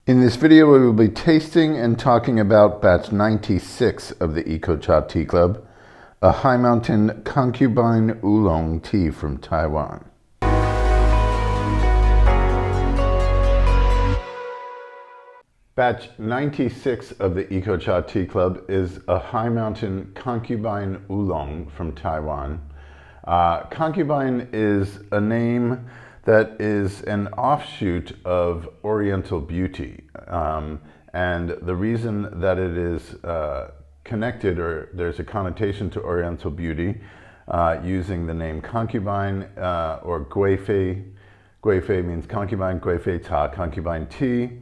In this video, we will be tasting and talking about batch 96 of the Ecology Tea Club, a high mountain Concubine Oolong Tea from Taiwan. Batch 96 of the Ecology Tea Club is a high mountain Concubine Oolong from Taiwan. Concubine is a name that is an offshoot of Oriental beauty. And the reason that it is connected, or there's a connotation to Oriental beauty, using the name concubine or guifei. Guifei means concubine, guifei ta, concubine tea,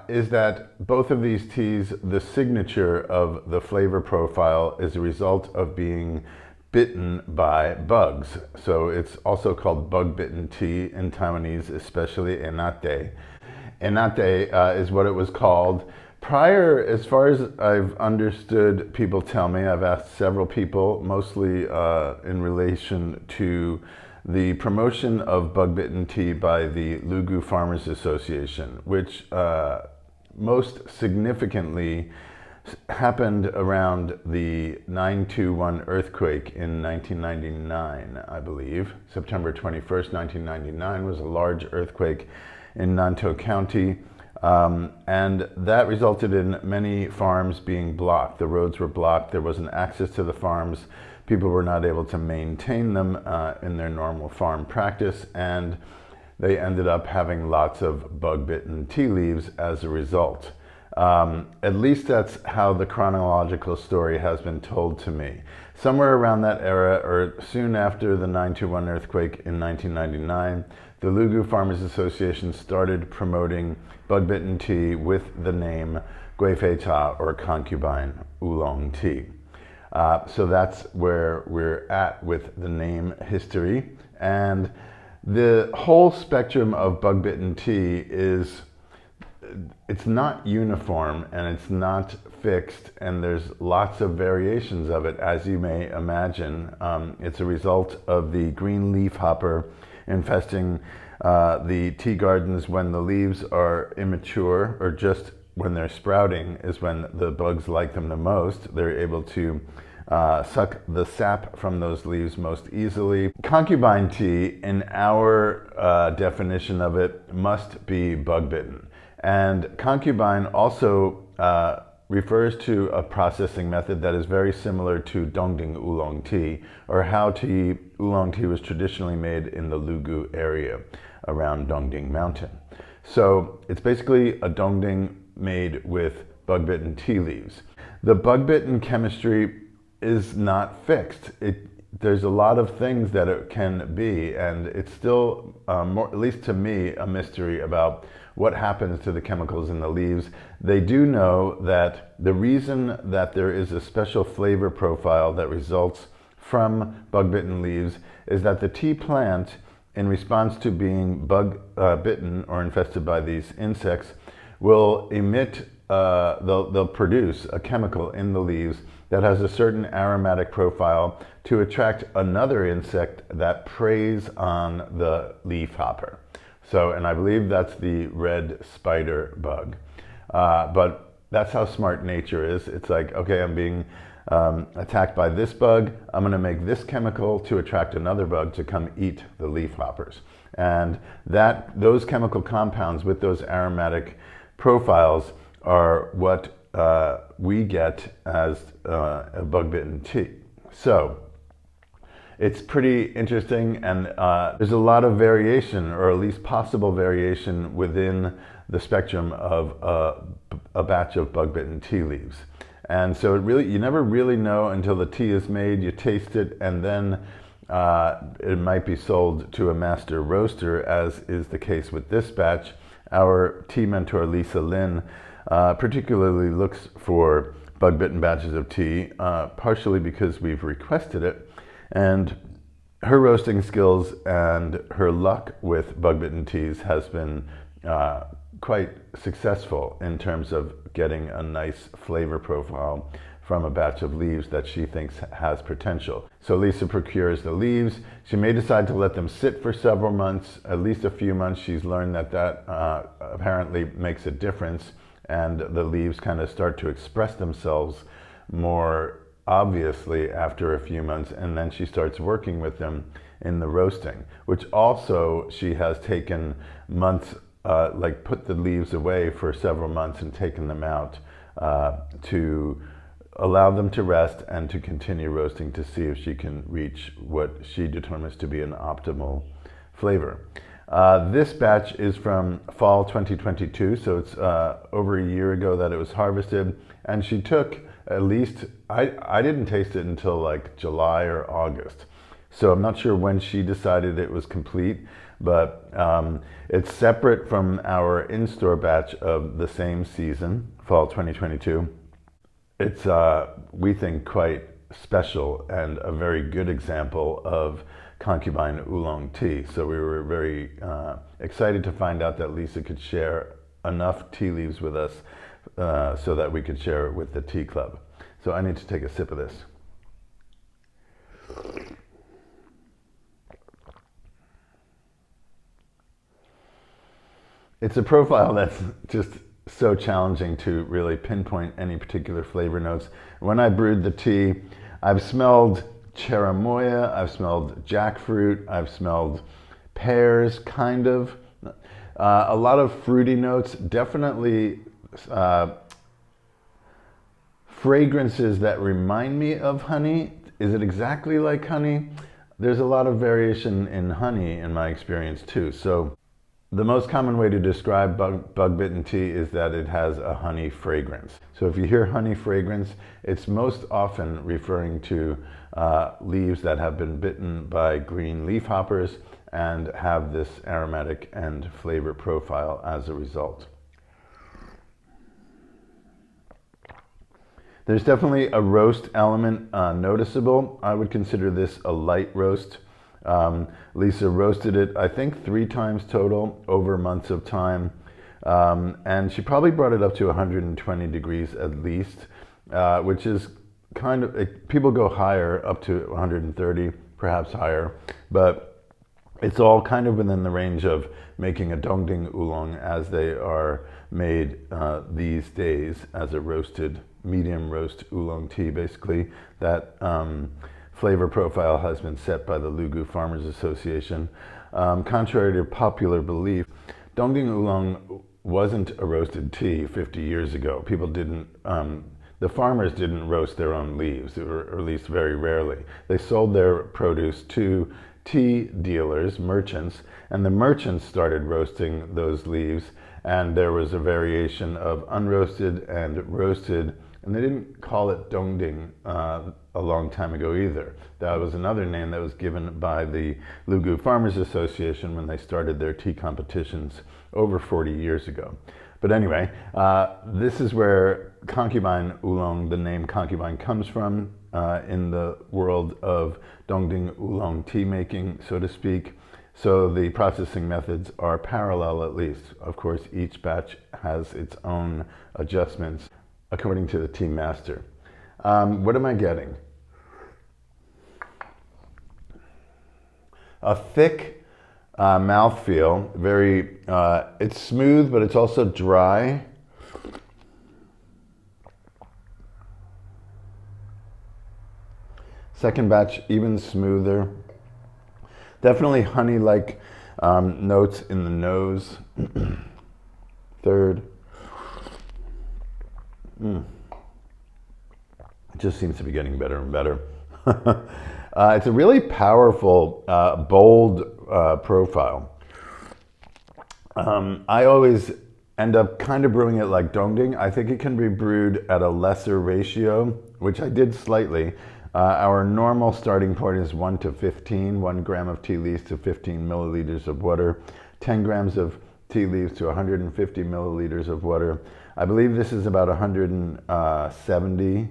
is that both of these teas, the signature of the flavor profile is a result of being bitten by bugs. So it's also called bug-bitten tea in Taiwanese, especially enate. Enate is what it was called. Prior, as far as I've understood, people tell me, I've asked several people, mostly in relation to the promotion of bug-bitten tea by the Lugu Farmers Association, which most significantly happened around the 9/21 earthquake in 1999, I believe. September 21st, 1999 was a large earthquake in Nantou County, and that resulted in many farms being blocked. The roads were blocked, there wasn't access to the farms, people were not able to maintain them in their normal farm practice, and they ended up having lots of bug-bitten tea leaves as a result. At least that's how the chronological story has been told to me. Somewhere around that era, or soon after the 9/21 earthquake in 1999, the Lugu Farmers Association started promoting bug-bitten tea with the name guifei ta, or Concubine Oolong Tea. So that's where we're at with the name history. And the whole spectrum of bug-bitten tea is, it's not uniform and it's not fixed, and there's lots of variations of it, as you may imagine. It's a result of the green leaf hopper infesting the tea gardens when the leaves are immature, or just when they're sprouting is when the bugs like them the most. They're able to suck the sap from those leaves most easily. Concubine tea, in our definition of it, must be bug-bitten. And concubine also refers to a processing method that is very similar to Dongding Oolong Tea, or how oolong tea was traditionally made in the Lugu area around Dongding Mountain. So it's basically a Dongding made with bug-bitten tea leaves. The bug-bitten chemistry is not fixed. There's a lot of things that it can be, and it's still, more, at least to me, a mystery about what happens to the chemicals in the leaves. They do know that the reason that there is a special flavor profile that results from bug-bitten leaves is that the tea plant, in response to being bitten or infested by these insects, will emit, they'll produce a chemical in the leaves that has a certain aromatic profile to attract another insect that preys on the leaf hopper. So, and I believe that's the red spider bug. But that's how smart nature is. It's like, okay, I'm being attacked by this bug. I'm going to make this chemical to attract another bug to come eat the leaf hoppers. And those chemical compounds with those aromatic profiles are what we get as a bug-bitten tea. So it's pretty interesting, and there's a lot of variation, or at least possible variation, within the spectrum of a batch of bug-bitten tea leaves. And so you never really know until the tea is made, you taste it, and then it might be sold to a master roaster, as is the case with this batch. Our tea mentor, Lisa Lin, particularly looks for bug-bitten batches of tea, partially because we've requested it. And her roasting skills and her luck with bug-bitten teas has been quite successful in terms of getting a nice flavor profile from a batch of leaves that she thinks has potential. So Lisa procures the leaves. She may decide to let them sit for several months, at least a few months. She's learned that apparently makes a difference, and the leaves kind of start to express themselves more obviously after a few months, and then she starts working with them in the roasting, which also she has taken months, like put the leaves away for several months and taken them out to allow them to rest and to continue roasting to see if she can reach what she determines to be an optimal flavor. This batch is from fall 2022, so it's over a year ago that it was harvested, and she took at least, I didn't taste it until like July or August, so I'm not sure when she decided it was complete, but it's separate from our in-store batch of the same season, fall 2022. It's, we think, quite special and a very good example of Concubine Oolong Tea. So we were very excited to find out that Lisa could share enough tea leaves with us so that we could share it with the tea club. So I need to take a sip of this. It's a profile that's just so challenging to really pinpoint any particular flavor notes. When I brewed the tea, I've smelled cherimoya, I've smelled jackfruit, I've smelled pears, kind of. A lot of fruity notes, definitely fragrances that remind me of honey. Is it exactly like honey? There's a lot of variation in honey in my experience too. So the most common way to describe bug-bitten tea is that it has a honey fragrance. So if you hear honey fragrance, it's most often referring to leaves that have been bitten by green leafhoppers and have this aromatic and flavor profile as a result. There's definitely a roast element noticeable. I would consider this a light roast. Lisa roasted it, I think, 3 times total over months of time. And she probably brought it up to 120 degrees at least, which is kind of, people go higher, up to 130, perhaps higher, but it's all kind of within the range of making a dongding oolong as they are made these days as a roasted, medium roast oolong tea. Basically, that flavor profile has been set by the Lugu Farmers Association. Contrary to popular belief, dongding oolong wasn't a roasted tea 50 years ago. People didn't, the farmers didn't roast their own leaves, or at least very rarely. They sold their produce to tea dealers, merchants, and the merchants started roasting those leaves, and there was a variation of unroasted and roasted, and they didn't call it dongding a long time ago either. That was another name that was given by the Lugu Farmers Association when they started their tea competitions over 40 years ago. But anyway, this is where Concubine Oolong, the name Concubine, comes from in the world of dongding oolong tea making, so to speak. So the processing methods are parallel, at least. Of course, each batch has its own adjustments according to the tea master. What am I getting? A thick mouthfeel, very, it's smooth, but it's also dry. Second batch, even smoother. Definitely honey-like notes in the nose. Third. It just seems to be getting better and better. It's a really powerful, bold profile. I always end up kind of brewing it like dongding. I think it can be brewed at a lesser ratio, which I did slightly. Our normal starting point is 1 to 15, 1 gram of tea leaves to 15 milliliters of water, 10 grams of tea leaves to 150 milliliters of water. I believe this is about 170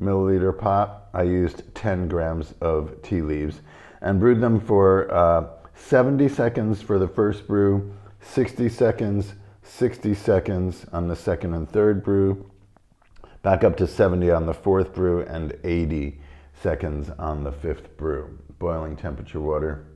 milliliter pot. I used 10 grams of tea leaves and brewed them for 70 seconds for the first brew, 60 seconds on the second and third brew, back up to 70 on the 4th brew, and 80 seconds on the 5th brew. Boiling temperature water.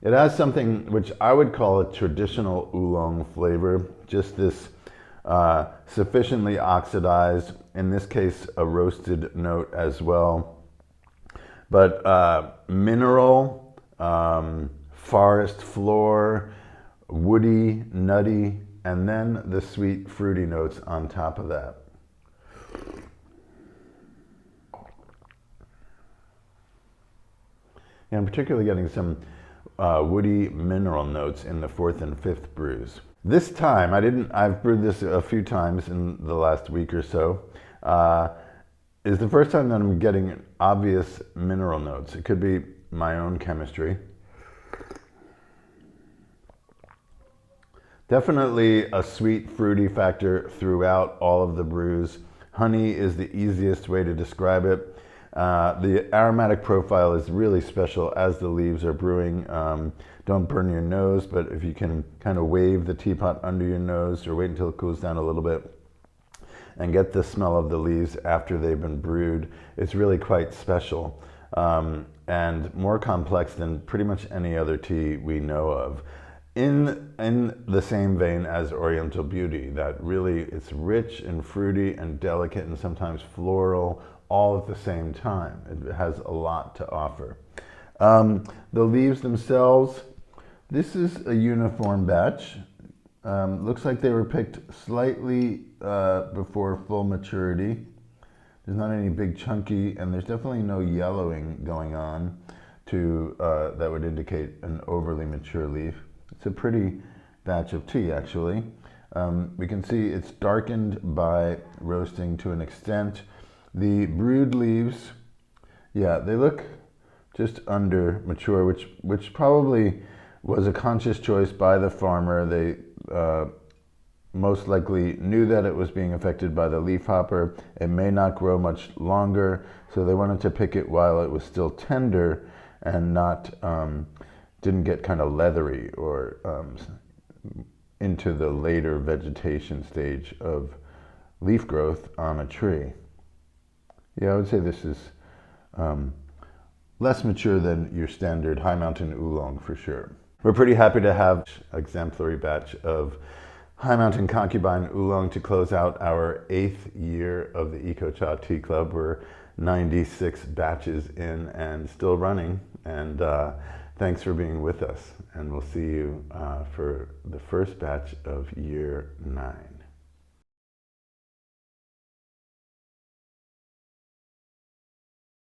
It has something which I would call a traditional oolong flavor, just this sufficiently oxidized, in this case a roasted note as well, but mineral, forest floor, woody, nutty, and then the sweet fruity notes on top of that. And I'm particularly getting some woody mineral notes in the 4th and 5th brews. This time, I've brewed this a few times in the last week or so, is the first time that I'm getting obvious mineral notes. It could be my own chemistry. Definitely a sweet, fruity factor throughout all of the brews. Honey is the easiest way to describe it. The aromatic profile is really special as the leaves are brewing. Don't burn your nose, but if you can kind of wave the teapot under your nose or wait until it cools down a little bit and get the smell of the leaves after they've been brewed, it's really quite special and more complex than pretty much any other tea we know of. In the same vein as Oriental Beauty, that really it's rich and fruity and delicate and sometimes floral, all at the same time. It has a lot to offer. The leaves themselves, this is a uniform batch. Looks like they were picked slightly before full maturity. There's not any big chunky, and there's definitely no yellowing going on that would indicate an overly mature leaf. It's a pretty batch of tea, actually. We can see it's darkened by roasting to an extent. The brewed leaves, yeah, they look just under mature, which probably was a conscious choice by the farmer. They most likely knew that it was being affected by the leafhopper. It may not grow much longer, so they wanted to pick it while it was still tender and not didn't get kind of leathery or into the later vegetation stage of leaf growth on a tree. Yeah, I would say this is less mature than your standard high mountain oolong for sure. We're pretty happy to have an exemplary batch of high mountain concubine oolong to close out our 8th year of the Ecochateas Tea Club. We're 96 batches in and still running, and thanks for being with us, and we'll see you for the first batch of year 9.